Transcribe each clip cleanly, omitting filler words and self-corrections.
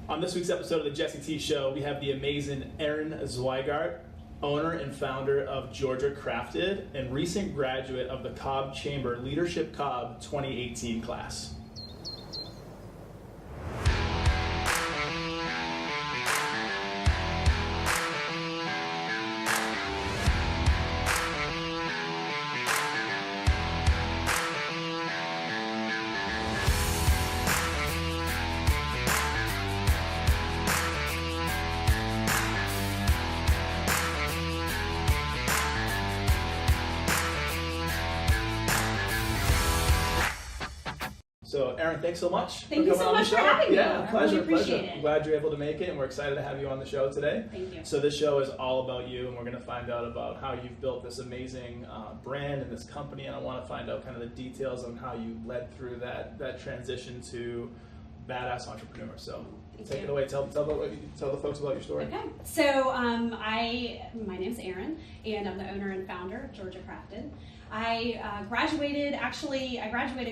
On this week's episode of the Jesse T Show, we have the amazing Erin Zwigart, owner and founder of Georgia Crafted and recent graduate of the Cobb Chamber Leadership Cobb 2018 class. So, Erin, thanks so much Thank you so much for having me. Yeah, pleasure. I really appreciate it. Glad you're able to make it, and we're excited to have you on the show today. Thank you. So this show is all about you, and we're going to find out about how you've built this amazing brand and this company, and I want to find out kind of the details on how you led through that transition to badass entrepreneur. So take it away. Tell the folks about your story. Okay. So my name's Erin, and I'm the owner and founder of Georgia Crafted. I graduated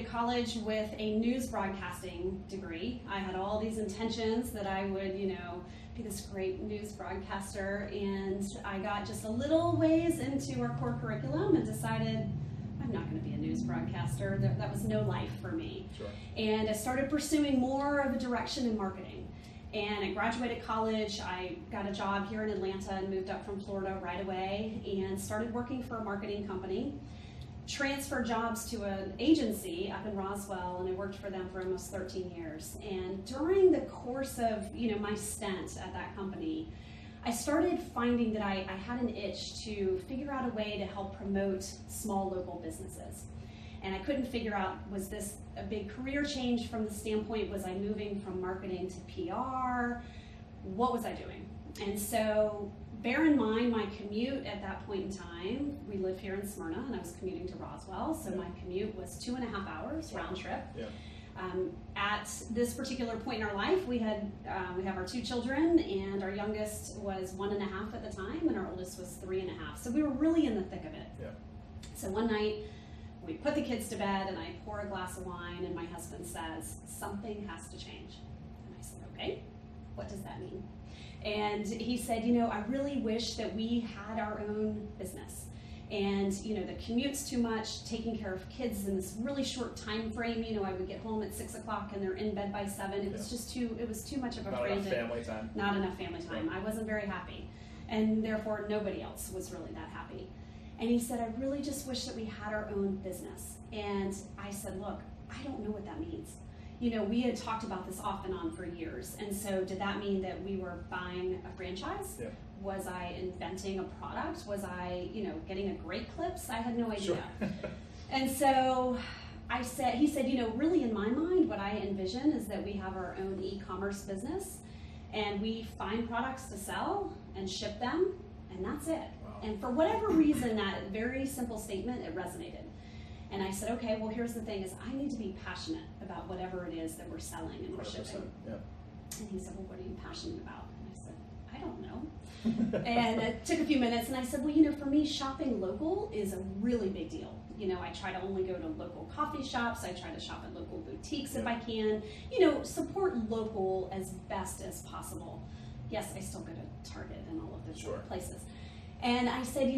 college with a news broadcasting degree. I had all these intentions that I would, be this great news broadcaster, and I got just a little ways into our core curriculum and decided I'm not going to be a news broadcaster. That was no life for me. Sure. And I started pursuing more of a direction in marketing. And I graduated college, I got a job here in Atlanta and moved up from Florida right away and started working for a marketing company. Transferred jobs to an agency up in Roswell, and I worked for them for almost 13 years. And during the course of my stint at that company, I started finding that I had an itch to figure out a way to help promote small local businesses. And I couldn't figure out, was this a big career change from the standpoint, was I moving from marketing to PR? What was I doing? And so bear in mind my commute at that point in time. We live here in Smyrna, and I was commuting to Roswell, so my commute was 2.5 hours round trip. Yeah. At this particular point in our life, we have our 2 children, and our youngest was 1.5 at the time, and our oldest was 3.5. So we were really in the thick of it. Yeah. So one night, we put the kids to bed, and I pour a glass of wine, and my husband says, "Something has to change." And I said, "Okay, what does that mean?" And he said, "I really wish that we had our own business. And, the commute's too much, taking care of kids in this really short time frame. I would get home at 6 o'clock and they're in bed by 7. It was just too much of a frantic. Not enough family time. Not enough family time. I wasn't very happy. And therefore, nobody else was really that happy." And he said, "I really just wish that we had our own business." And I said, "Look, I don't know what that means. We had talked about this off and on for years. And so did that mean that we were buying a franchise? Yeah. Was I inventing a product? Was I, getting a Great Clips? I had no idea." Sure. And so he said, really in my mind, what I envision is that we have our own e-commerce business and we find products to sell and ship them, and that's it. Wow. And for whatever reason, that very simple statement, it resonated. And I said, "Okay, well, here's the thing is I need to be passionate about whatever it is that we're selling and we're 100%. shipping." Yeah. And he said, "Well, what are you passionate about?" And I said, "I don't know." And it took a few minutes, and I said, "Well, for me, shopping local is a really big deal. I try to only go to local coffee shops. I try to shop at local boutiques if I can. Support local as best as possible. Yes, I still go to Target and all of those Sure. places." And I said,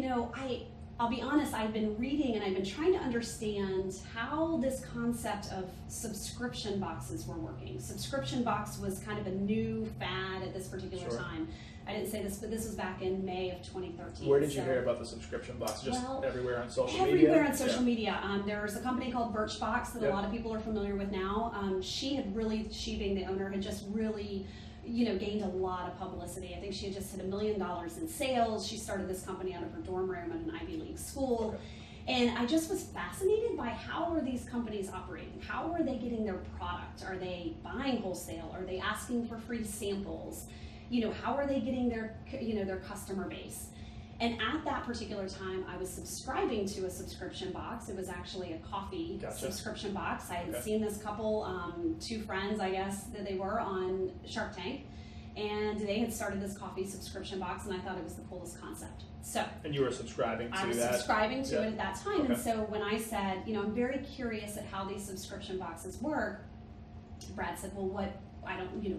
I'll be honest, I've been reading and I've been trying to understand how this concept of subscription boxes were working. Subscription box was kind of a new fad at this particular Sure. time. I didn't say this, but this was back in May of 2013. Where did you hear about the subscription box? Just everywhere on social media? Everywhere on social media. There's a company called Birchbox that a lot of people are familiar with now. She being the owner, had just really gained a lot of publicity. I think she had just hit $1 million in sales. She started this company out of her dorm room at an Ivy League school. Okay. And I just was fascinated by how are these companies operating? How are they getting their product? Are they buying wholesale? Are they asking for free samples? How are they getting their customer base? And at that particular time, I was subscribing to a subscription box. It was actually a coffee subscription box. I had seen this couple, 2 friends, I guess, that they were on Shark Tank. And they had started this coffee subscription box, and I thought it was the coolest concept. And you were subscribing to that? I was subscribing to it at that time. Okay. And so when I said, I'm very curious at how these subscription boxes work, Brad said, well, what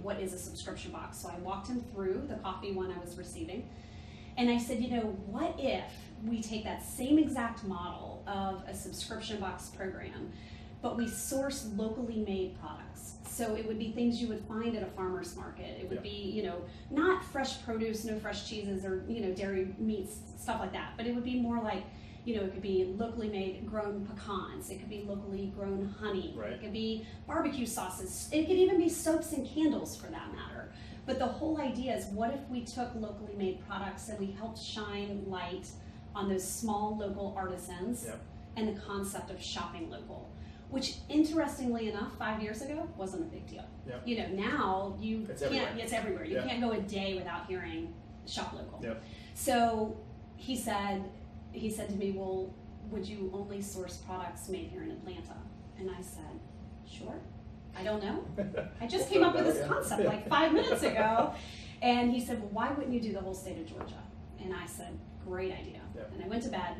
what is a subscription box? So I walked him through the coffee one I was receiving. And I said, what if we take that same exact model of a subscription box program, but we source locally made products? So it would be things you would find at a farmer's market. It would be, not fresh produce, no fresh cheeses or, dairy meats, stuff like that. But it would be more like, it could be locally made grown pecans. It could be locally grown honey. Right. It could be barbecue sauces. It could even be soaps and candles for that matter. But the whole idea is, what if we took locally made products and we helped shine light on those small local artisans and the concept of shopping local? Which, interestingly enough, 5 years ago wasn't a big deal. Yep. Now it's everywhere. It's everywhere. You can't go a day without hearing shop local. Yep. So he said to me, well, would you only source products made here in Atlanta? And I said, sure. I don't know. I just came up with this concept like 5 minutes ago. And he said, well, why wouldn't you do the whole state of Georgia? And I said, great idea. Yep. And I went to bed.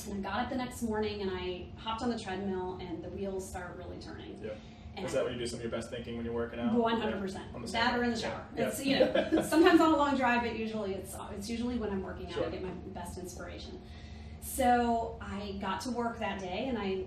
And I got up the next morning and I hopped on the treadmill and the wheels started really turning. Yeah. Is that when you do some of your best thinking when you're working out? 100%. That or in the shower. Yeah. It's sometimes on a long drive, but usually it's usually when I'm working out I get my best inspiration. So I got to work that day and I,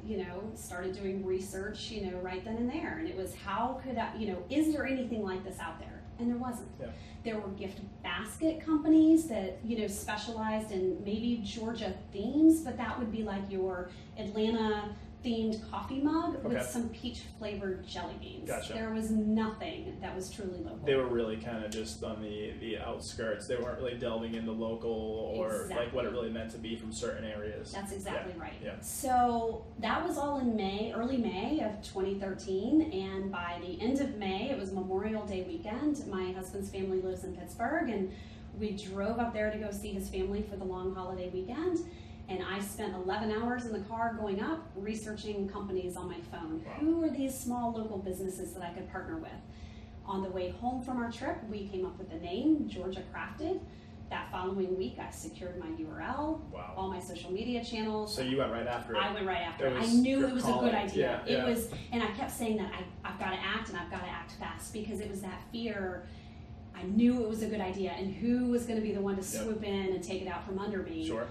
started doing research, right then and there. And it was, how could I, is there anything like this out there? And there wasn't. Yeah. There were gift basket companies that, specialized in maybe Georgia themes, but that would be like your Atlanta themed coffee mug with some peach flavored jelly beans. Gotcha. There was nothing that was truly local. They were really kind of just on the outskirts. They weren't really delving into local or like what it really meant to be from certain areas. That's exactly right. Yeah. So that was all in early May of 2013, and by the end of May, it was Memorial Day weekend. My husband's family lives in Pittsburgh, and we drove up there to go see his family for the long holiday weekend. And I spent 11 hours in the car going up, researching companies on my phone. Wow. Who are these small local businesses that I could partner with? On the way home from our trip, we came up with the name, Georgia Crafted. That following week, I secured my URL, all my social media channels. So you went right after it? I went right after it. I knew it was a good idea. Yeah, it was, and I kept saying that I've got to act and I've got to act fast, because it was that fear. I knew it was a good idea, and who was going to be the one to swoop in and take it out from under me. Sure.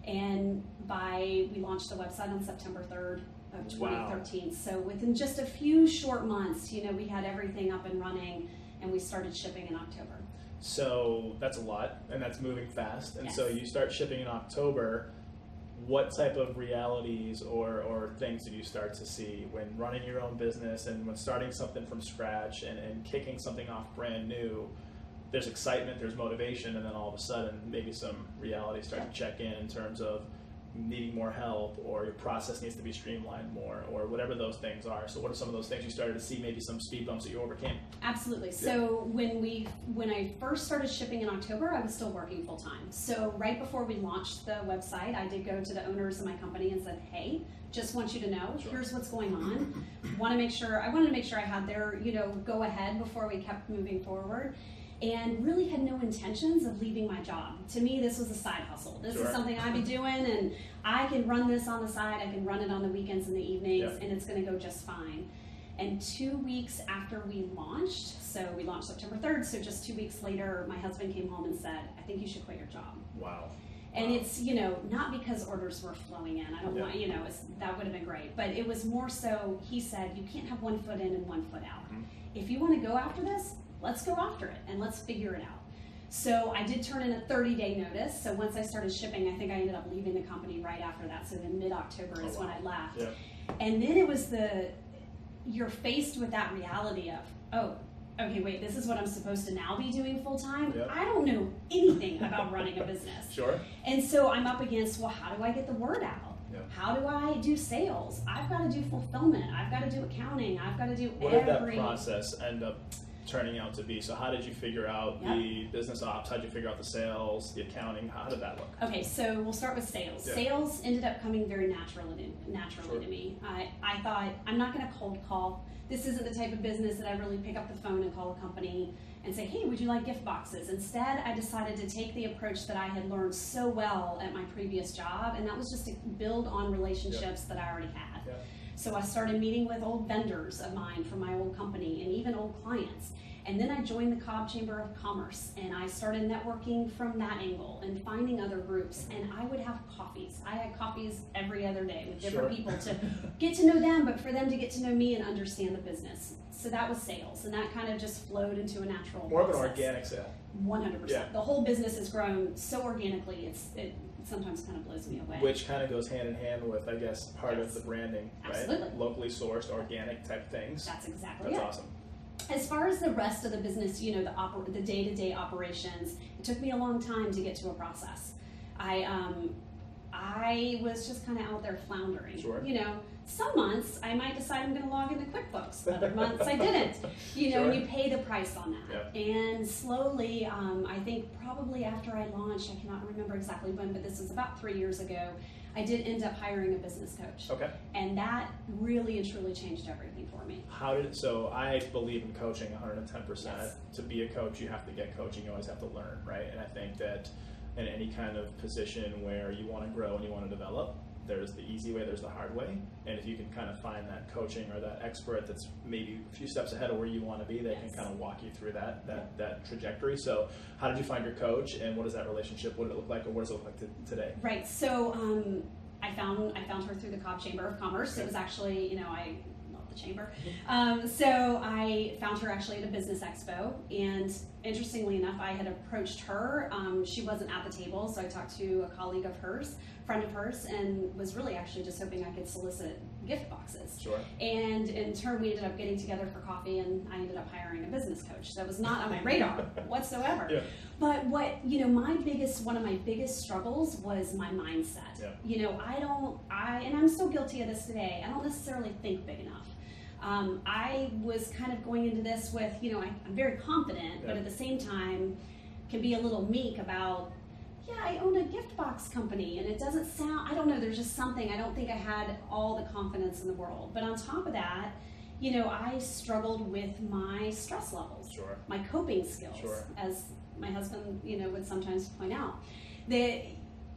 And we launched the website on September 3rd of 2013. Wow. So within just a few short months, we had everything up and running, and we started shipping in October. So that's a lot, and that's moving fast. And yes. So you start shipping in October. What type of realities or things did you start to see when running your own business and when starting something from scratch and kicking something off brand new? There's excitement, there's motivation, and then all of a sudden maybe some realities start to check in terms of needing more help, or your process needs to be streamlined more, or whatever those things are. So what are some of those things you started to see, maybe some speed bumps that you overcame? Absolutely. So when I first started shipping in October, I was still working full time. So right before we launched the website, I did go to the owners of my company and said, hey, just want you to know, here's what's going on. I wanted to make sure I had their, go ahead before we kept moving forward. And really had no intentions of leaving my job. To me, this was a side hustle. This is something I'd be doing, and I can run this on the side. I can run it on the weekends and the evenings, and it's going to go just fine. And 2 weeks after we launched, so we launched September 3rd, so just 2 weeks later, my husband came home and said, I think you should quit your job. Wow. And it's, not because orders were flowing in. I don't want, that would have been great. But it was more so, he said, you can't have 1 foot in and 1 foot out. Mm-hmm. If you want to go after this, let's go after it and let's figure it out. So I did turn in a 30-day notice. So once I started shipping, I think I ended up leaving the company right after that. So then mid-October is when I left. Yeah. And then it was you're faced with that reality of, okay, wait, this is what I'm supposed to now be doing full time? Yep. I don't know anything about running a business. Sure. And so I'm up against, well, how do I get the word out? Yep. How do I do sales? I've got to do fulfillment. I've got to do accounting. I've got to do What did that process end up turning out to be? So how did you figure out the business ops? How did you figure out the sales, the accounting? How did that look? Okay, so we'll start with sales. Yeah. Sales ended up coming very naturally to me. I thought, I'm not going to cold call. This isn't the type of business that I really pick up the phone and call a company and say, hey, would you like gift boxes? Instead, I decided to take the approach that I had learned so well at my previous job, and that was just to build on relationships that I already had. Yeah. So I started meeting with old vendors of mine from my old company and even old clients. And then I joined the Cobb Chamber of Commerce, and I started networking from that angle and finding other groups. And I would have coffees. I had coffees every other day with different people to get to know them, but for them to get to know me and understand the business. So that was sales, and that kind of just flowed into a natural More process. of an organic sale. 100%. Yeah. The whole business has grown so organically, it sometimes kind of blows me away. Which kind of goes hand in hand with, I guess, part of the branding, right? Absolutely. Locally sourced, organic type things. That's exactly That's it. awesome. As far as the rest of the business, you know, the day-to-day operations, it took me a long time to get to a process. I was just kind of out there floundering. Sure. You know, some months I might decide I'm going to log into QuickBooks. Other months I didn't. You know, Sure. and you pay the price on that. Yep. And slowly, I think probably after I launched, I cannot remember exactly when, but this was about 3 years ago, I did end up hiring a business coach. Okay. And that really and truly changed everything for me. So I believe in coaching 110%. Yes. To be a coach, you have to get coaching. You always have to learn, right? And I think that in any kind of position where you want to grow and you want to develop, there's the easy way, there's the hard way. And if you can kind of find that coaching or that expert that's maybe a few steps ahead of where you want to be, they can kind of walk you through that trajectory. So how did you find your coach, and what is that relationship? What did it look like, or what does it look like today? Right. So I found her through the Cobb Chamber of Commerce. Okay. It was actually, you know, I love the chamber. So I found her actually at a business expo, and interestingly enough, I had approached her. She wasn't at the table, so I talked to a colleague of hers, friend of hers, and was really actually just hoping I could solicit gift boxes. Sure. And in turn, we ended up getting together for coffee, and I ended up hiring a business coach. That was not on my radar whatsoever. Yeah. But what, you know, one of my biggest struggles was my mindset. Yeah. You know, and I'm still guilty of this today, I don't necessarily think big enough. I was kind of going into this with, you know, I'm very confident, but at the same time can be a little meek about, yeah, I own a gift box company, and it doesn't sound, I don't know, there's just something, I don't think I had all the confidence in the world. But on top of that, you know, I struggled with my stress levels, Sure. my coping skills, Sure. as my husband, you know, would sometimes point out. That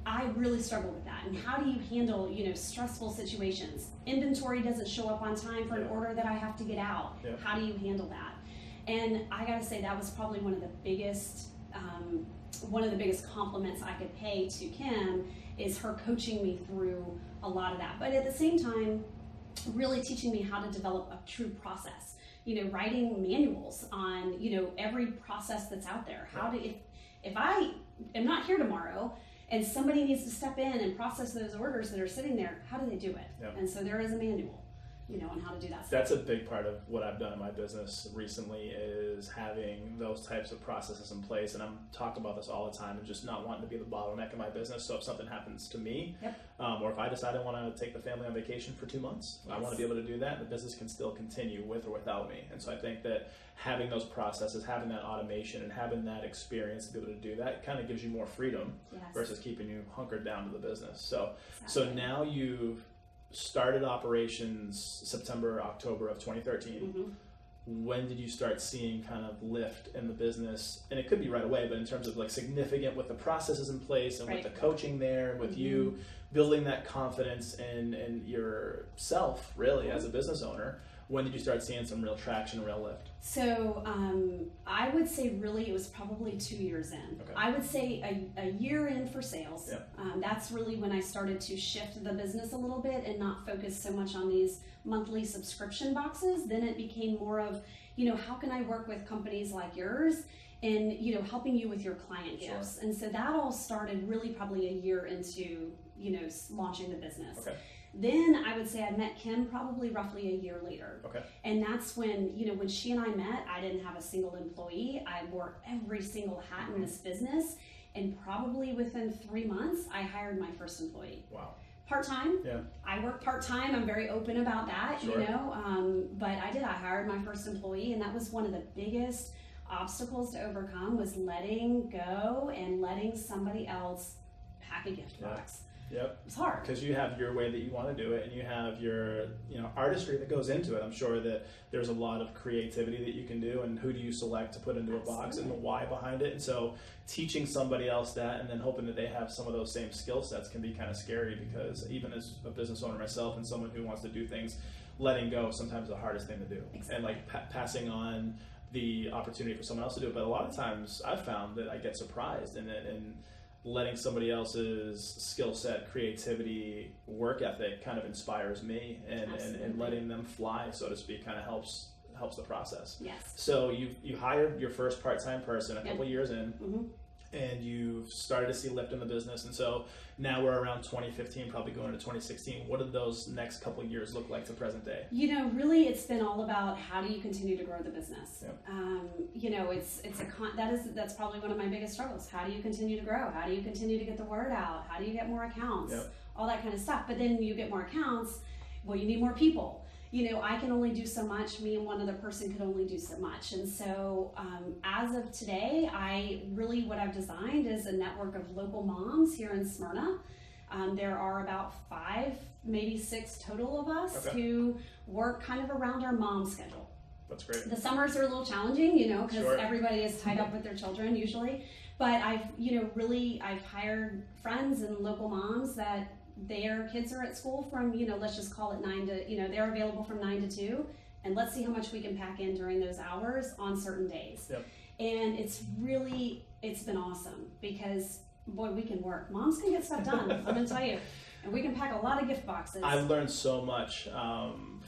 I really struggle with that. And how do you handle, you know, stressful situations? Inventory doesn't show up on time for an order that I have to get out. Yeah. How do you handle that? And I gotta say, that was probably one of the biggest compliments I could pay to Kim, is her coaching me through a lot of that. But at the same time, really teaching me how to develop a true process. You know, writing manuals on, you know, every process that's out there. How to, if I am not here tomorrow and somebody needs to step in and process those orders that are sitting there, how do they do it? Yep. And so there is a manual, you know, on how to do that. That's a big part of what I've done in my business recently, is having those types of processes in place. And I'm talking about this all the time, and just not wanting to be the bottleneck in my business. So if something happens to me, or if I decide I want to take the family on vacation for 2 months, I want to be able to do that. The business can still continue with or without me. And so I think that having those processes, having that automation, and having that experience to be able to do that kind of gives you more freedom versus keeping you hunkered down to the business. So now you've started operations September, October of 2013. Mm-hmm. When did you start seeing kind of lift in the business? And it could be right away, but in terms of like significant, with the processes in place and with the coaching there, with you building that confidence in yourself, really, as a business owner, when did you start seeing some real traction and real lift? So I would say really it was probably 2 years in. Okay. I would say a year in for sales. Yeah. That's really when I started to shift the business a little bit and not focus so much on these monthly subscription boxes. Then it became more of, you know, how can I work with companies like yours and, you know, helping you with your client gifts. And so that all started really probably a year into, you know, launching the business. Okay. Then I would say I met Kim probably roughly a year later. Okay. And that's when, you know, when she and I met, I didn't have a single employee. I wore every single hat in this business. And probably within 3 months, I hired my first employee. Wow. Part-time. Yeah. I work part-time. I'm very open about that, Sure. you know. But I hired my first employee, and that was one of the biggest obstacles to overcome, was letting go and letting somebody else pack a gift box. Yep. It's hard. Because you have your way that you want to do it, and you have your, artistry that goes into it. I'm sure that there's a lot of creativity that you can do, and who do you select to put into a box, and the why behind it. And so teaching somebody else that, and then hoping that they have some of those same skill sets, can be kind of scary, because even as a business owner myself and someone who wants to do things, letting go sometimes the hardest thing to do. Exactly. And like passing on the opportunity for someone else to do it. But a lot of times I've found that I get surprised, and letting somebody else's skill set, creativity, work ethic kind of inspires me, and letting them fly, so to speak, kind of helps the process. Yes. So you hired your first part-time person a couple years in, and you've started to see lift in the business, and so now we're around 2015, probably going into 2016. What did those next couple years look like to present day? Really, it's been all about how do you continue to grow the business. Yep. That's probably one of my biggest struggles. How do you continue to grow? How do you continue to get the word out? How do you get more accounts? Yep. All that kind of stuff. But then you get more accounts, well, you need more people. I can only do so much. Me and one other person could only do so much. And so as of today, what I've designed is a network of local moms here in Smyrna. There are about 5, maybe 6 total of us who work kind of around our mom schedule. That's great. The summers are a little challenging, because everybody is tied up with their children usually. But I've hired friends and local moms that their kids are at school from, let's just call it 9 to, they're available from 9 to 2, and let's see how much we can pack in during those hours on certain days. Yep. And it's been awesome, because boy, we can work. Moms can get stuff done, I'm gonna tell you. And we can pack a lot of gift boxes. I've learned so much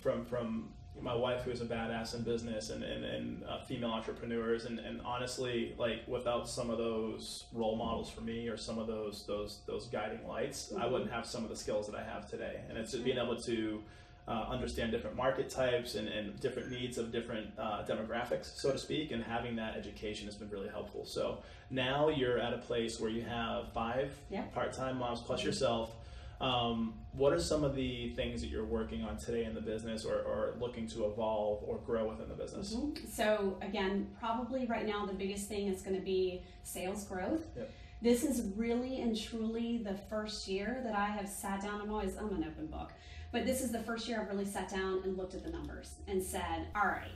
from my wife, who is a badass in business, and female entrepreneurs, and honestly, like, without some of those role models for me, or some of those guiding lights, I wouldn't have some of the skills that I have today. And it's being able to understand different market types and different needs of different demographics, so to speak, and having that education has been really helpful. So now you're at a place where you have 5 part-time moms plus yourself. What are some of the things that you're working on today in the business, or looking to evolve or grow within the business? So again, probably right now the biggest thing is going to be sales growth. Yep. This is really and truly the first year that I have sat down. I'm an open book, but this is the first year I've really sat down and looked at the numbers and said, all right,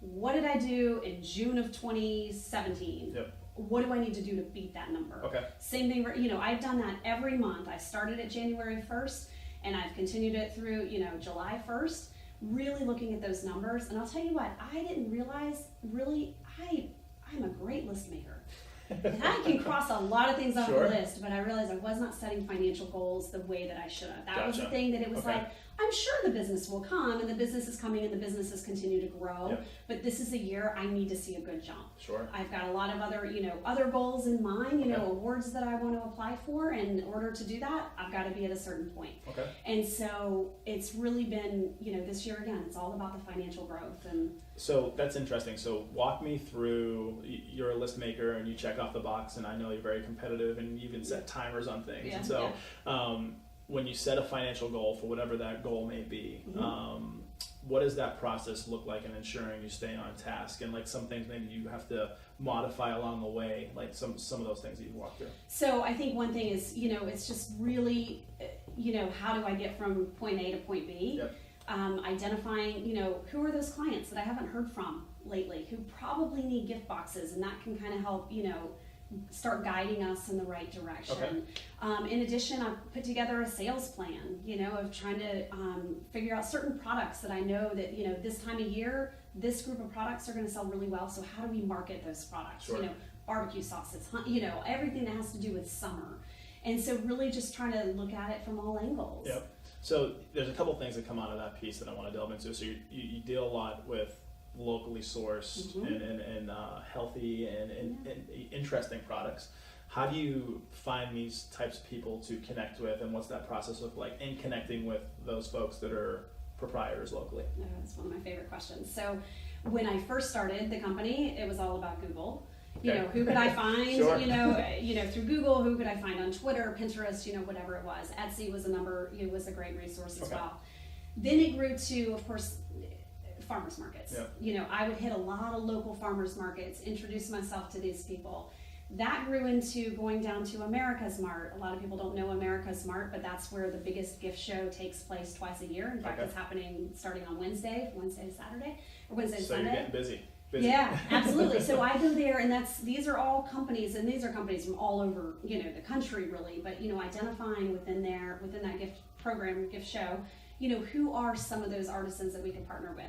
what did I do in June of 2017? Yep. What do I need to do to beat that number? Okay. Same thing, I've done that every month. I started at January 1st, and I've continued it through, July 1st, really looking at those numbers. And I'll tell you what, I didn't realize, really, I'm a great list maker. And I can cross a lot of things off the list, but I realized I was not setting financial goals the way that I should have. That was the thing, that it was like, I'm sure the business will come, and the business is coming, and the businesses continue to grow. Yep. But this is a year I need to see a good jump. Sure. I've got a lot of other goals in mind, awards that I want to apply for, and in order to do that, I've got to be at a certain point. Okay. And so it's really been, this year again, it's all about the financial growth. And so that's interesting. So walk me through, you're a list maker and you check off the box, and I know you're very competitive and you even set timers on things. And so when you set a financial goal, for whatever that goal may be, what does that process look like in ensuring you stay on task? And like some things maybe you have to modify along the way, like some of those things that you've walked through. So I think one thing is, it's just really, how do I get from point A to point B? Yep. Identifying, who are those clients that I haven't heard from lately, who probably need gift boxes, and that can kind of help, start guiding us in the right direction. Okay. In addition, I've put together a sales plan, of trying to figure out certain products that I know that, this time of year, this group of products are going to sell really well. So how do we market those products? Sure. Barbecue sauces, everything that has to do with summer. And so really just trying to look at it from all angles. Yep. So there's a couple things that come out of that piece that I want to delve into. So you deal a lot with locally sourced and healthy and interesting products. How do you find these types of people to connect with, and what's that process look like in connecting with those folks that are proprietors locally? That's one of my favorite questions. So when I first started the company, it was all about Google. Who could I find, Sure. Through Google, who could I find on Twitter, Pinterest, whatever it was. Etsy was was a great resource as well. Then it grew to, of course, farmers markets. Yep. I would hit a lot of local farmers markets, introduce myself to these people. That grew into going down to America's Mart. A lot of people don't know America's Mart, but that's where the biggest gift show takes place twice a year. In fact, it's happening starting on Wednesday to Saturday, or Wednesday to Sunday. So you're getting busy. Yeah, absolutely. So I go there, and these are all companies, and these are companies from all over, the country really, but, identifying within that gift program, gift show, who are some of those artisans that we can partner with.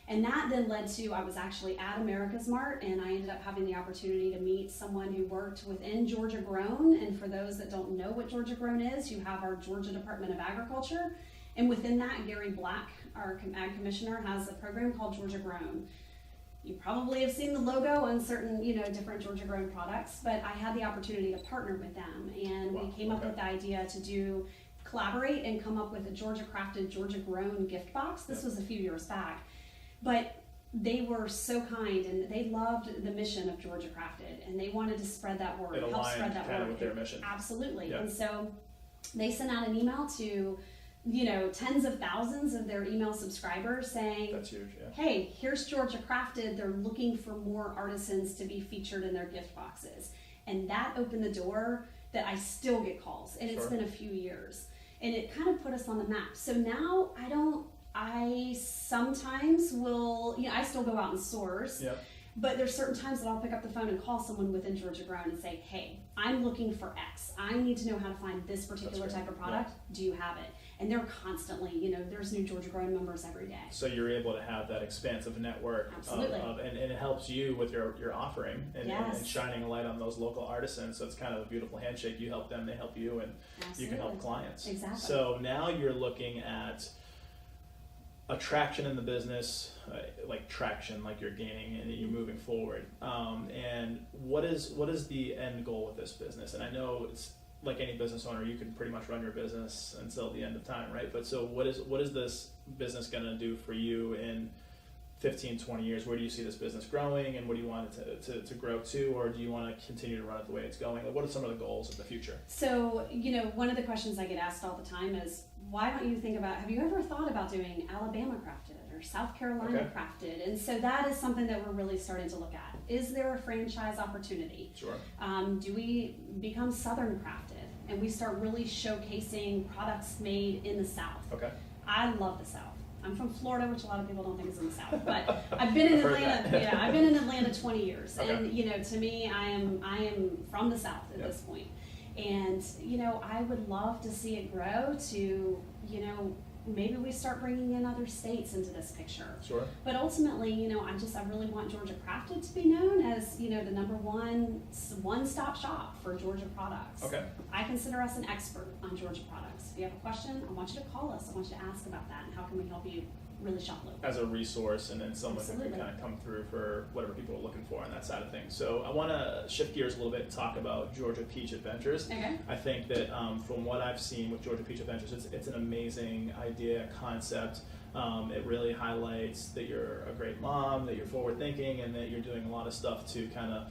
And that then led to, I was actually at America's Mart, and I ended up having the opportunity to meet someone who worked within Georgia Grown. And for those that don't know what Georgia Grown is, you have our Georgia Department of Agriculture. And within that, Gary Black, our Ag Commissioner, has a program called Georgia Grown. You probably have seen the logo on certain, different Georgia Grown products, but I had the opportunity to partner with them. And we came up with the idea to collaborate and come up with a Georgia crafted, Georgia Grown gift box. This was a few years back. But they were so kind, and they loved the mission of Georgia Crafted, and they wanted to spread that word, help spread that word with their mission. Absolutely. Yep. And so they sent out an email to, tens of thousands of their email subscribers saying, that's huge, yeah. Hey, here's Georgia Crafted. They're looking for more artisans to be featured in their gift boxes. And that opened the door that I still get calls, and it's been a few years. And it kind of put us on the map. So now I sometimes will, I still go out and source, but there's certain times that I'll pick up the phone and call someone within Georgia Grown and say, hey, I'm looking for X. I need to know how to find this particular type of product. Do you have it? And they're constantly, there's new Georgia Grown members every day. So you're able to have that expansive network and it helps you with your offering and shining a light on those local artisans. So it's kind of a beautiful handshake. You help them, they help you, and you can help clients. Exactly. So now you're looking at attraction in the business, like traction, like you're gaining and you're moving forward. And what is the end goal with this business? And I know it's like any business owner, you can pretty much run your business until the end of time, right? But so what is this business going to do for you in 15, 20 years? Where do you see this business growing, and what do you want it to grow to, or do you want to continue to run it the way it's going? Like, what are some of the goals of the future? So, one of the questions I get asked all the time is, why don't you think about, have you ever thought about doing Alabama crafted or South Carolina crafted? And so that is something that we're really starting to look at. Is there a franchise opportunity? Sure. Do we become Southern crafted and we start really showcasing products made in the South? Okay. I love the South. I'm from Florida, which a lot of people don't think is in the South, but I've been in Atlanta. I've been in Atlanta 20 years, and to me, I am from the South at this point. And, I would love to see it grow to, maybe we start bringing in other states into this picture. Sure. But ultimately, I really want Georgia Crafted to be known as, the number one-stop shop for Georgia products. Okay. I consider us an expert on Georgia products. If you have a question, I want you to call us. I want you to ask about that, and how can we help you really shop local. As a resource, and then someone who can kind of come through for whatever people are looking for on that side of things. So I want to shift gears a little bit and talk about Georgia Peach Adventures. Okay. I think that from what I've seen with Georgia Peach Adventures, it's an amazing idea, concept. It really highlights that you're a great mom, that you're forward thinking, and that you're doing a lot of stuff to kind of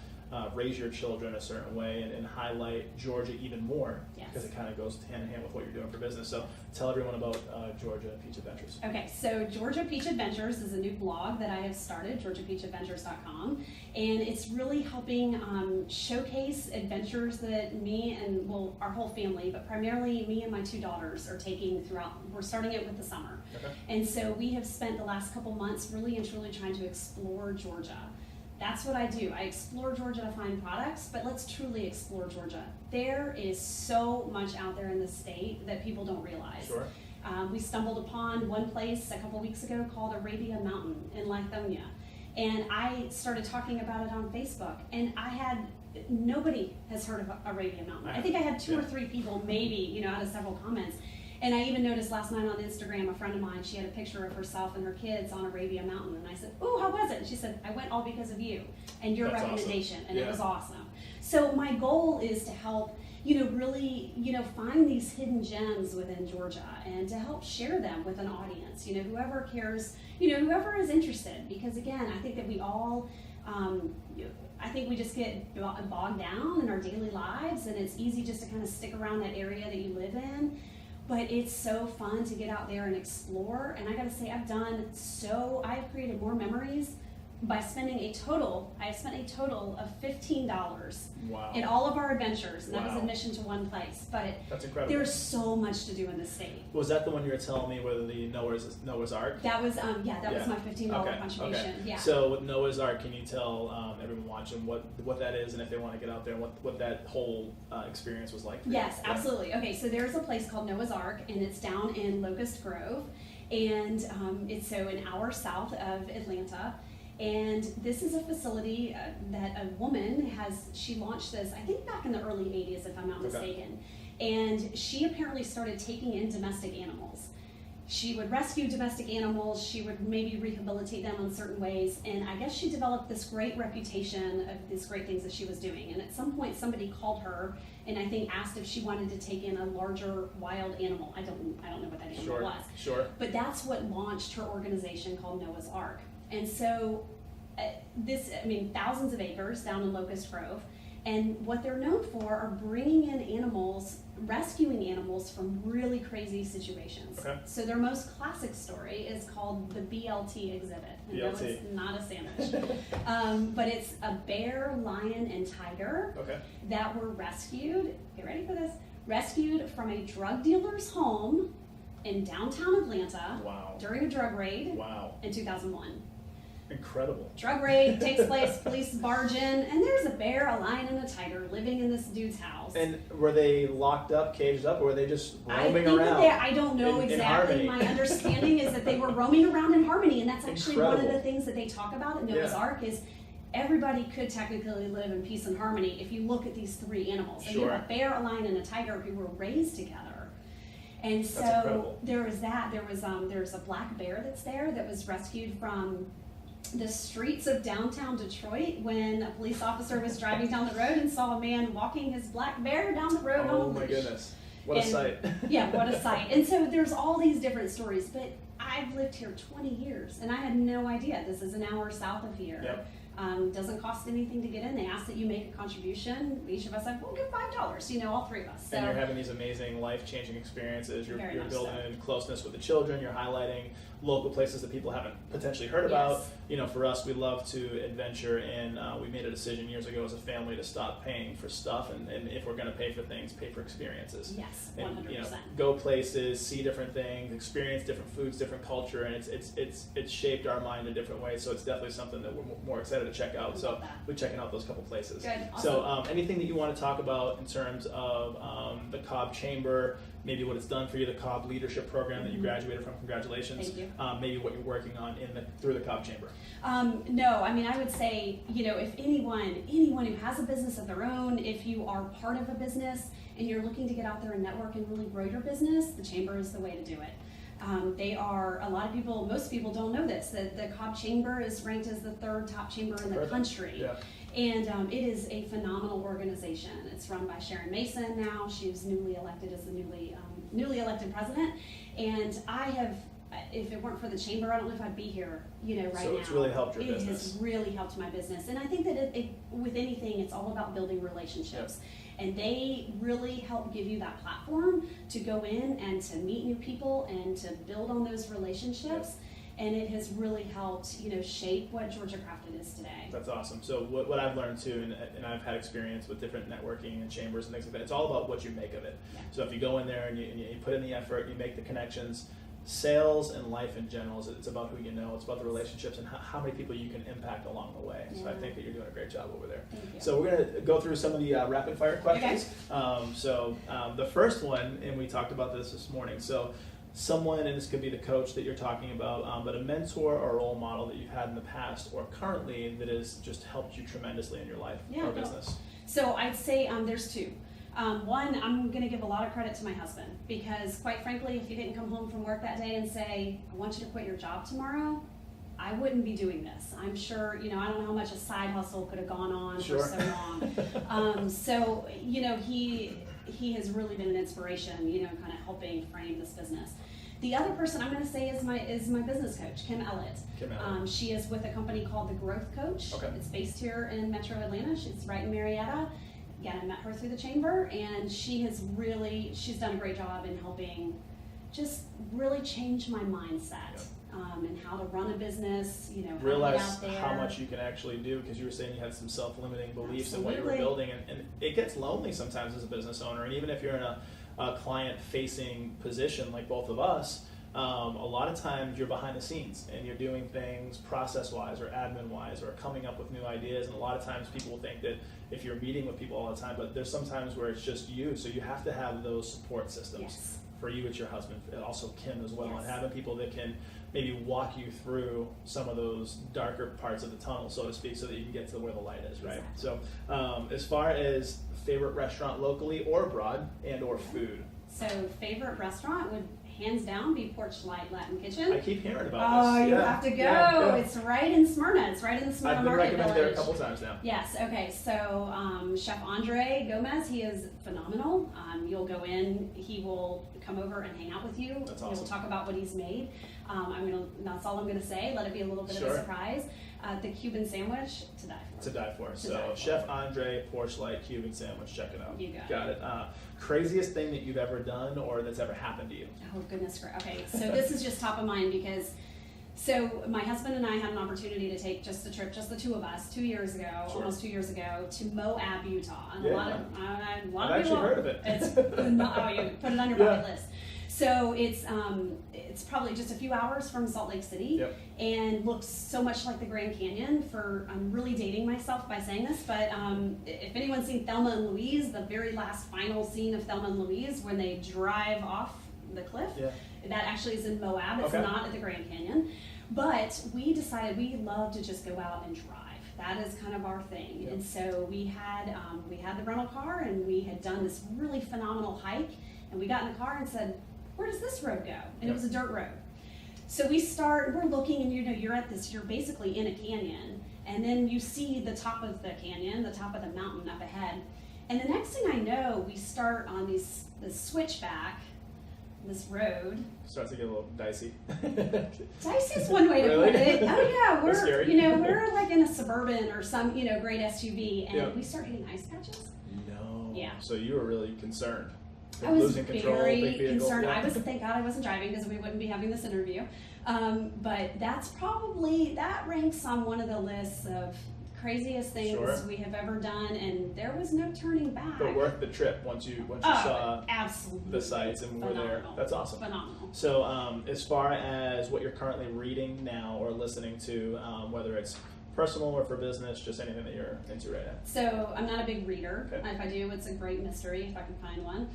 raise your children a certain way and highlight Georgia even more, because it kind of goes hand in hand with what you're doing for business. So tell everyone about Georgia Peach Adventures. Okay, so Georgia Peach Adventures is a new blog that I have started, georgiapeachadventures.com, and it's really helping showcase adventures that me and, our whole family, but primarily me and my two daughters are taking throughout. We're starting it with the summer. Okay. And so we have spent the last couple months really and truly trying to explore Georgia. That's what I do. I explore Georgia to find products, but let's truly explore Georgia. There is so much out there in the state that people don't realize. Sure. We stumbled upon one place a couple weeks ago called Arabia Mountain in Lithonia. And I started talking about it on Facebook, and nobody has heard of Arabia Mountain. I think I had two or three people maybe, out of several comments. And I even noticed last night on Instagram, a friend of mine, she had a picture of herself and her kids on Arabia Mountain. And I said, "Oh, how was it?" And she said, "I went all because of you and your recommendation." Awesome. And it was awesome. So my goal is to help, really, find these hidden gems within Georgia and to help share them with an audience, whoever cares, whoever is interested. Because again, I think that we all, I think we just get bogged down in our daily lives, and it's easy just to kind of stick around that area that you live in. But it's so fun to get out there and explore. And I gotta say, I've created more memories by spending I spent a total of $15 Wow. in all of our adventures, and that was Wow. admission to one place. But That's incredible. there's so much to do in this state. Was that the one you were telling me where the Noah's Ark? That was was my $15 contribution. Okay. Yeah. So with Noah's Ark, can you tell everyone watching what that is, and if they want to get out there, and what that whole experience was like for you? Yes, absolutely. Okay, so there's a place called Noah's Ark, and it's down in Locust Grove, and it's an hour south of Atlanta. And this is a facility that a woman she launched this, I think back in the early 80s, if I'm not mistaken. And she apparently started taking in domestic animals. She would rescue domestic animals, she would maybe rehabilitate them in certain ways, and I guess she developed this great reputation of these great things that she was doing. And at some point somebody called her and I think asked if she wanted to take in a larger wild animal. I don't know what that animal was. Sure. But that's what launched her organization called Noah's Ark. And so thousands of acres down in Locust Grove, and what they're known for are bringing in animals, rescuing animals from really crazy situations. Okay. So their most classic story is called the BLT exhibit. And no, it's not a sandwich. But it's a bear, lion, and tiger that were rescued, get ready for this, rescued from a drug dealer's home in downtown Atlanta during a drug raid in 2001. Incredible. Drug raid takes place, police barge in, and there's a bear, a lion, and a tiger living in this dude's house. And were they locked up, caged up, or were they just roaming around? I don't know exactly. My understanding is that they were roaming around in harmony, and that's actually one of the things that they talk about at Noah's Ark is everybody could technically live in peace and harmony if you look at these three animals. And you have a bear, a lion, and a tiger who were raised together. And so there was that. There's a black bear that's there that was rescued from the streets of downtown Detroit when a police officer was driving down the road and saw a man walking his black bear down the road on a leash. Oh my goodness. What a sight. Yeah, what a sight. And so there's all these different stories, but I've lived here 20 years and I had no idea. This is an hour south of here. Yep. Doesn't cost anything to get in. They ask that you make a contribution. Each of us said, we'll give $5, all three of us. So, and you're having these amazing life-changing experiences. You're building in closeness with the children. You're highlighting local places that people haven't potentially heard about. For us, we love to adventure, and we made a decision years ago as a family to stop paying for stuff, and if we're going to pay for things, pay for experiences. Yes, 100%. And, go places, see different things, experience different foods, different culture, and it's shaped our mind in different ways. So it's definitely something that we're more excited to check out. So we're checking out those couple places. Good. Awesome. So anything that you want to talk about in terms of the Cobb Chamber, maybe what it's done for you, the Cobb Leadership Program that you graduated from, congratulations. Thank you. Maybe what you're working on through the Cobb Chamber. No, I would say, if anyone who has a business of their own, if you are part of a business and you're looking to get out there and network and really grow your business, the Chamber is the way to do it. Most people don't know this, that the Cobb Chamber is ranked as the third top chamber in the country. Yeah. And it is a phenomenal organization. It's run by Sharon Mason now. She was newly elected as the newly elected president. And if it weren't for the chamber, I don't know if I'd be here, right now. So it's really helped your business. It has really helped my business. And I think that with anything, it's all about building relationships. Yep. And they really help give you that platform to go in and to meet new people and to build on those relationships. Yep. And it has really helped, shape what Georgia Crafted is today. That's awesome. So what I've learned too, and I've had experience with different networking and chambers and things like that, it's all about what you make of it. Yeah. So if you go in there and you put in the effort, you make the connections, sales and life in general, it's about who you know, it's about the relationships and how many people you can impact along the way. Yeah. So I think that you're doing a great job over there. Thank you. So we're going to go through some of the rapid fire questions. Okay. The first one, and we talked about this morning, so someone, and this could be the coach that you're talking about, but a mentor or role model that you've had in the past or currently that has just helped you tremendously in your life or business. So I'd say there's two. One, I'm going to give a lot of credit to my husband because, quite frankly, if you didn't come home from work that day and say, I want you to quit your job tomorrow, I wouldn't be doing this. I'm sure, I don't know how much a side hustle could have gone on for so long. He has really been an inspiration, kind of helping frame this business. The other person I'm going to say is my business coach, Kim Ellett. She is with a company called The Growth Coach. Okay. It's based here in Metro Atlanta. She's right in Marietta. Again, I met her through the chamber, and she's done a great job in helping just really change my mindset. and how to run a business, how realize to get out there. how much you can actually do, because you were saying you had some self-limiting beliefs in what you were Absolutely. building, and it gets lonely sometimes as a business owner, and even if you're in a client-facing position like both of us, a lot of times you're behind the scenes and you're doing things process-wise or admin-wise or coming up with new ideas, and a lot of times people will think that if you're meeting with people all the time, but there's some times where it's just you, so you have to have those support systems. Yes. For you, it's your husband, and also Kim as well, Yes. and having people that can maybe walk you through some of those darker parts of the tunnel, so to speak, so that you can get to where the light is, right? Exactly. So as far as favorite restaurant locally or abroad and or food? So favorite restaurant would hands down be Porch Light Latin Kitchen. I keep hearing about Oh, this. you have to go. Yeah. It's right in Smyrna. It's right in the Smyrna I've been Market recommended Village. there a couple times now. Yes, okay, so Chef Andre Gomez, he is phenomenal. You'll go in, he will come over and hang out with you. That's He awesome. will talk about what he's made. That's all I'm gonna say, let it be a little bit of Sure. a surprise. The Cuban sandwich, to die for. To die for. To So die for. Chef Andre, Porch Light, Cuban sandwich, check it out. You got Got it. Craziest thing that you've ever done or that's ever happened to you? Oh, goodness. Okay, so this is just top of mind because, so my husband and I had an opportunity to take just a trip, just the two of us, 2 years ago, Sure. almost 2 years ago, to Moab, Utah. And Yeah. a lot of I've people, actually heard of it. It's you put it on your bucket list. So it's probably just a few hours from Salt Lake City, Yep. and looks so much like the Grand Canyon. I'm really dating myself by saying this, but if anyone's seen Thelma and Louise, the very last final scene of Thelma and Louise when they drive off the cliff, Yeah. that actually is in Moab. It's Okay. not at the Grand Canyon. But we decided we love to just go out and drive. That is kind of our thing. Yep. And so we had the rental car, and we had done this really phenomenal hike, and we got in the car and said, where does this road go? And Yep. it was a dirt road. So we're looking, and you're basically in a canyon, and then you see the top of the canyon, the top of the mountain up ahead. And the next thing I know, we start on this switchback, this road. Starts to get a little dicey. Dicey is one way to Really? put it. Oh yeah, That's scary. we're like in a Suburban or some, great SUV, and Yep. we start hitting ice patches. No. Yeah. So you were really concerned. I was Losing control, very big vehicle. concerned. Yeah. Thank God I wasn't driving because we wouldn't be having this interview. But that ranks on one of the lists of craziest things Sure. we have ever done, and there was no turning back. But worth the trip once you saw absolutely the sights and were there. Phenomenal. That's awesome. Phenomenal. So as far as what you're currently reading now or listening to, whether it's personal or for business, just anything that you're into right now. So I'm not a big reader. Okay. If I do, it's a great mystery if I can find one.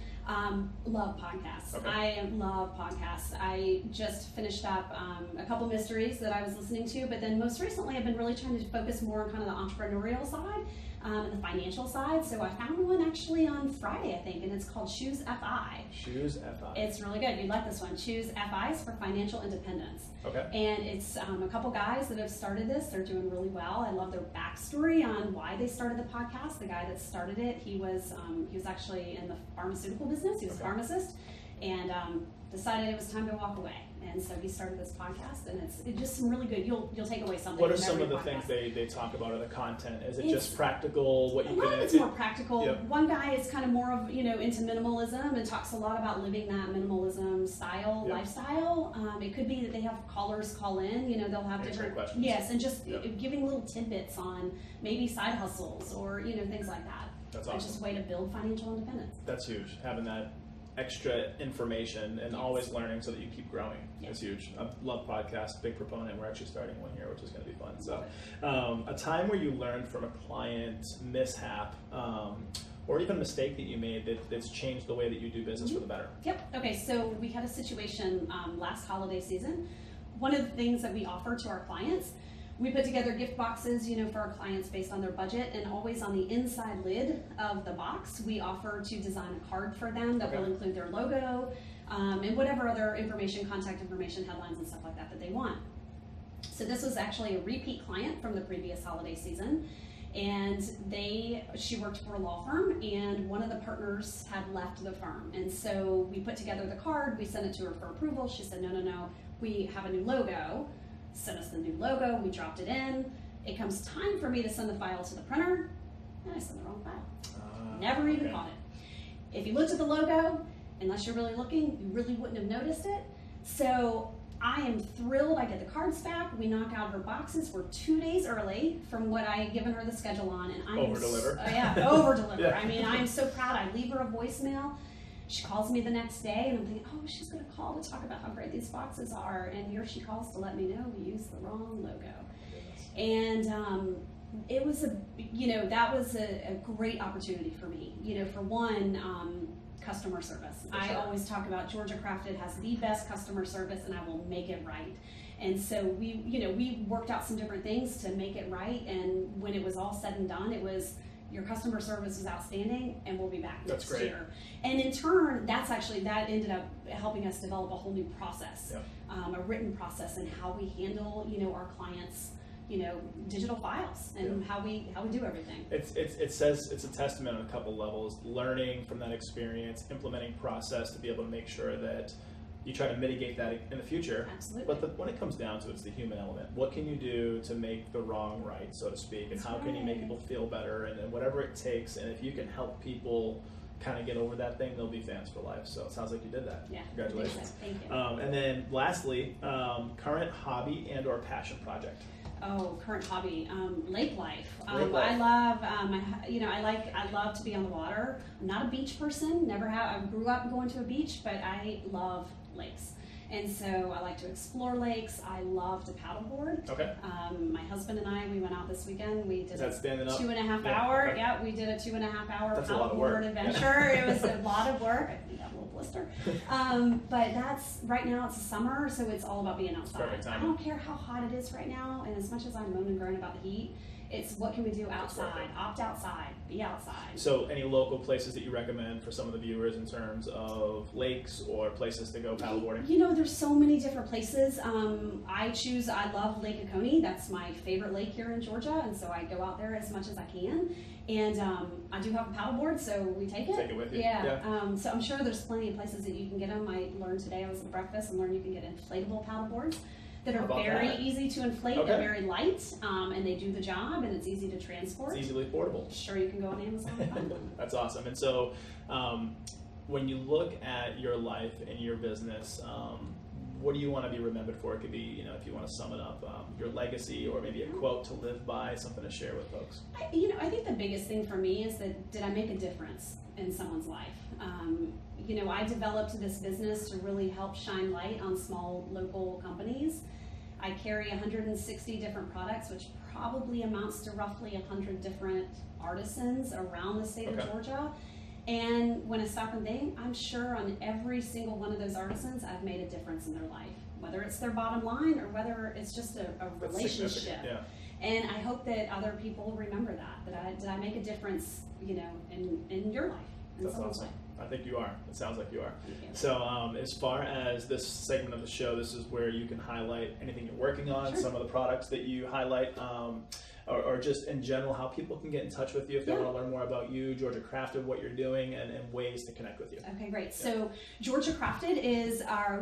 Love podcasts. Okay. I love podcasts. I just finished up a couple mysteries that I was listening to, but then most recently I've been really trying to focus more on kind of the entrepreneurial side and the financial side. So I found one actually on Friday, I think, and it's called Choose FI. Choose FI. It's really good. You'd like this one. Choose FIs for Financial Independence. Okay. And it's a couple guys that have started this. They're doing really well. I love their backstory on why they started the podcast. The guy that started it, he was actually in the pharmaceutical business. He was a pharmacist, and decided it was time to walk away. And so he started this podcast, and it's just some really good. You'll take away something. What are from some every of the podcast. things they talk about, or the content? Is it It's- just practical? What A you lot can? of it's more practical. Yep. One guy is kind of more of into minimalism and talks a lot about living that minimalism style Yep. lifestyle. It could be that they have callers call in. They'll have Answering different questions. Yes, and just Yep. giving little tidbits on maybe side hustles or things like that. That's It's awesome. just a way to build financial independence. That's huge. Having that extra information and Yes. always learning so that you keep growing Yes. is huge. I love podcasts, big proponent. We're actually starting one here, which is going to be fun. So, Love a time where you learned from a client mishap or even a mistake that you made that's changed the way that you do business for the better. Yep. Okay, so we had a situation last holiday season. One of the things that we offer to our clients, we put together gift boxes, for our clients based on their budget, and always on the inside lid of the box, we offer to design a card for them that will include their logo and whatever other information, contact information, headlines, and stuff like that they want. So this was actually a repeat client from the previous holiday season. And she worked for a law firm, and one of the partners had left the firm. And so we put together the card, we sent it to her for approval. She said, no, we have a new logo. Sent us the new logo, we dropped it in. It comes time for me to send the file to the printer, and I sent the wrong file. Never even caught it. If you looked at the logo, unless you're really looking, you really wouldn't have noticed it. So I am thrilled. I get the cards back. We knock out her boxes. We're 2 days early from what I had given her the schedule on, and I over-deliver. Over-deliver. Yeah. I mean, I am so proud. I leave her a voicemail. She calls me the next day, and I'm thinking, oh, she's going to call to talk about how great these boxes are. And here she calls to let me know we used the wrong logo. And it was that was a great opportunity for me. For one, customer service. I always talk about Georgia Crafted has the best customer service, and I will make it right. And so we worked out some different things to make it right. And when it was all said and done, it was, your customer service is outstanding, and we'll be back next year. And in turn, that ended up helping us develop a whole new process, a written process, and how we handle our clients' digital files and how we do everything. It says it's a testament on a couple levels, learning from that experience, implementing process to be able to make sure that you try to mitigate that in the future. Absolutely. But when it comes down to it, it's the human element. What can you do to make the wrong right, so to speak, and how can you make people feel better, and whatever it takes, and if you can help people kind of get over that thing, they'll be fans for life. So it sounds like you did that. Yeah. Congratulations. Thank you. And then lastly, current hobby and or passion project. Oh, current hobby, lake life. Lake life. I love, I love to be on the water. I'm not a beach person. Never have. I grew up going to a beach, but I love lakes, and so I like to explore lakes. I love to paddleboard. Okay. My husband and I, we went out this weekend. We did a standing up? 2.5 hour. Okay. Yeah, we did a 2.5 hour paddleboard adventure. It was a lot of work. I think I got a little blister. But right now it's summer, so it's all about being outside. I don't care how hot it is right now, and as much as I moan and groan about the heat, it's what can we do outside? Opt outside, be outside. So any local places that you recommend for some of the viewers in terms of lakes or places to go paddleboarding? There's so many different places. I love Lake Oconee. That's my favorite lake here in Georgia, and so I go out there as much as I can. And I do have a paddleboard, so we take it. Take it with you. Yeah. So I'm sure there's plenty of places that you can get them. I learned today, I was at breakfast, and learned you can get inflatable paddleboards that are very easy to inflate. They're very light, and they do the job, and it's easy to transport. It's easily portable. Sure, you can go on Amazon and find them. That's awesome. And so when you look at your life and your business, what do you want to be remembered for? It could be, if you want to sum it up, your legacy, or maybe a quote to live by, something to share with folks. I think the biggest thing for me is that, did I make a difference in someone's life? I developed this business to really help shine light on small local companies. I carry 160 different products, which probably amounts to roughly 100 different artisans around the state of Georgia. And when I stop and think, I'm sure on every single one of those artisans, I've made a difference in their life, whether it's their bottom line or whether it's just a relationship. Yeah. And I hope that other people remember that did I make a difference, in your life, in That's someone's awesome. life. I think you are. It sounds like you are. Thank you. So as far as this segment of the show, this is where you can highlight anything you're working on, some of the products that you highlight, or just in general, how people can get in touch with you if they want to learn more about you, Georgia Crafted, what you're doing, and ways to connect with you. Okay, great. So Georgia Crafted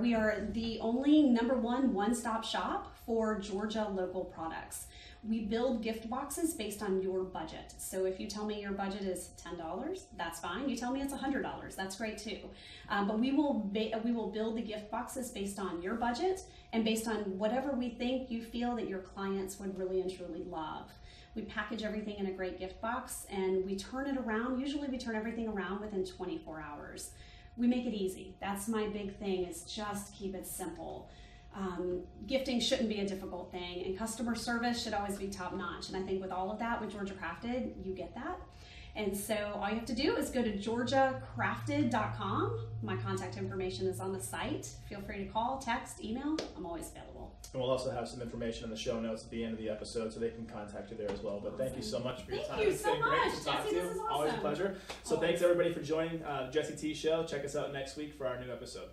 we are the only #1 one-stop shop for Georgia local products. We build gift boxes based on your budget. So if you tell me your budget is $10, that's fine. You tell me it's $100, that's great too. But we will build the gift boxes based on your budget and based on whatever we think you feel that your clients would really and truly love. We package everything in a great gift box, and we turn it around. Usually we turn everything around within 24 hours. We make it easy. That's my big thing, is just keep it simple. Gifting shouldn't be a difficult thing, and customer service should always be top notch. And I think with all of that, with Georgia Crafted, you get that. And so all you have to do is go to georgiacrafted.com. My contact information is on the site. Feel free to call, text, email. I'm always available. And we'll also have some information in the show notes at the end of the episode, so they can contact you there as well. But thank you so much for your time. Thank you so much. Great to talk to you. This is awesome. Always a pleasure. So thanks everybody for joining Jesse T Show. Check us out next week for our new episode.